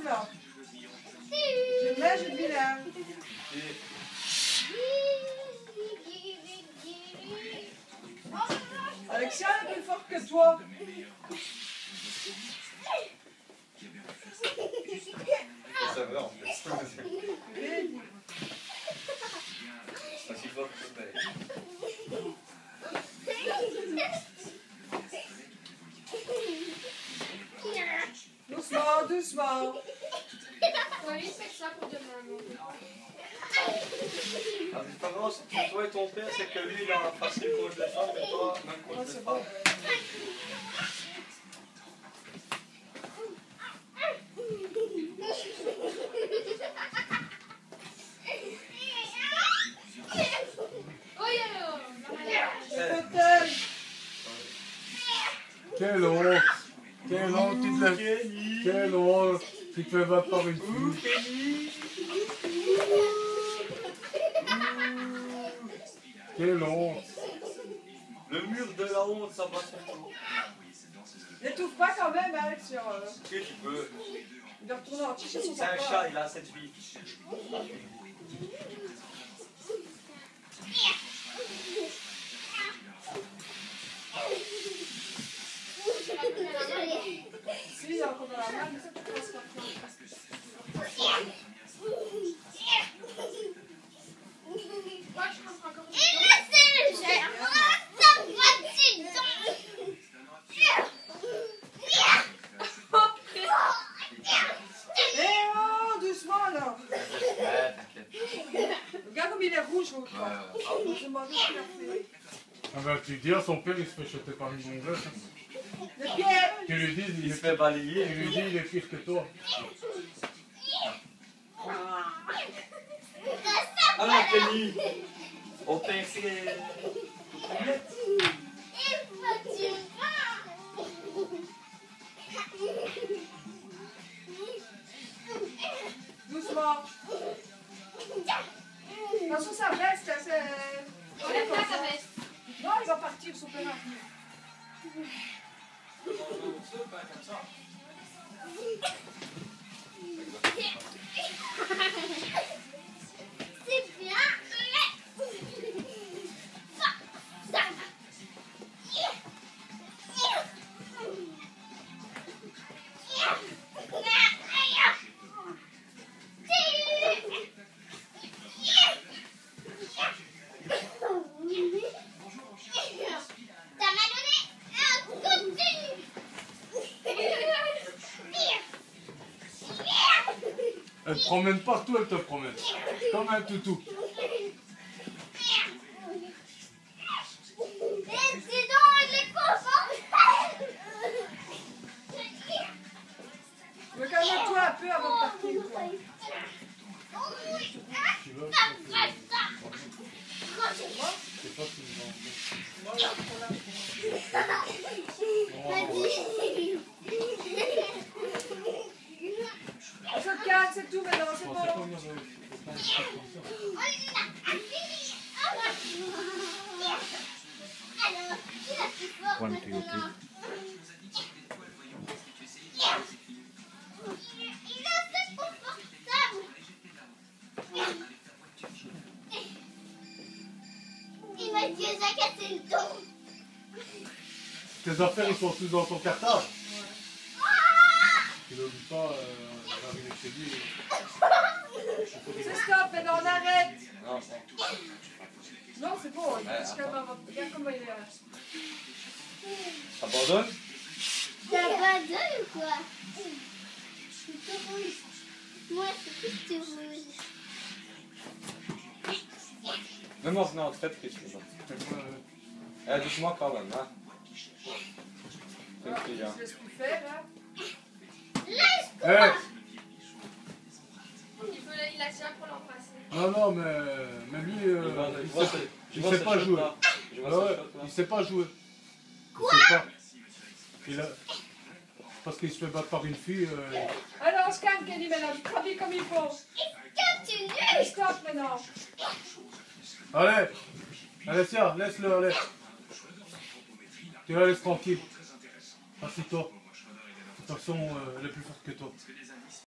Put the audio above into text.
maintenant. Je mets, je vilain. Alexia est plus forte que toi. Ça va en fait. C'est pas si fort que ça. Doucement, doucement. Oui, c'est ça pour demain. La différence entre toi et ton père, c'est que lui, il a facile contre les femmes, et toi, même contre les femmes. Quelle honte! Quelle honte! Tu te lèves. Quelle honte! Tu te fais battre par une fille. Quelle honte! Le mur de la honte, ça passe tout. N'étouffe pas quand même, Alexia. Si tu peux. Il doit retourner en chez son C'est un papa. chat, il a 7 vies. Si, il est encore dans la main, mais ça, tu passes par contre. Moi, je pense encore. Eh oh, doucement alors. Ouais, t'inquiète. Regarde comme il est rouge, l'autre. Je me demandais ce qu'il a fait. Ah ben, tu dis à son père, il se fait jeter par une gonzesse. Le pied. Tu lui dis, Il se fait balayer. tu lui dis, il est pire que toi. Alors, Kenny, on perd ses... Doucement. Attention, sa veste, c'est... Enlève pas ta veste. Non, il va partir, son père. C'est bien, ça m'a donné un coup de Elle te promène partout, elle te promène. Comme un toutou. Mais calme-toi un peu avant de partir, toi. Tu veux? C'est pas si On se calme, c'est tout maintenant, c'est bon. Il m'a dit que j'ai cassé le dos. Tes affaires, ils sont tous dans ton cartable. Tu n'oublies pas, arriver chez lui. C'est stop, maintenant on arrête. Non, Non, c'est bon, il faut se calmer avant. Regarde comment il est là. abandonne. T'as pas deux ou quoi? Moi, c'est plus rouge. Même en venant en traite, que tu fais. Doucement quand même, hein. Il se laisse plus faire, hein. Hey, Il a déjà pour l'embrasser. non, non, mais lui, il sait pas jouer. Il sait pas jouer. Il sait pas. Parce qu'il se fait battre par une fille. Alors, on se calme, Kenny, maintenant. Tu travailles comme il faut. Continue. Stop maintenant. Allez, Alessia, laisse-le aller. Tu la laisses tranquille. Assis-toi. De toute façon, elle est plus forte que toi.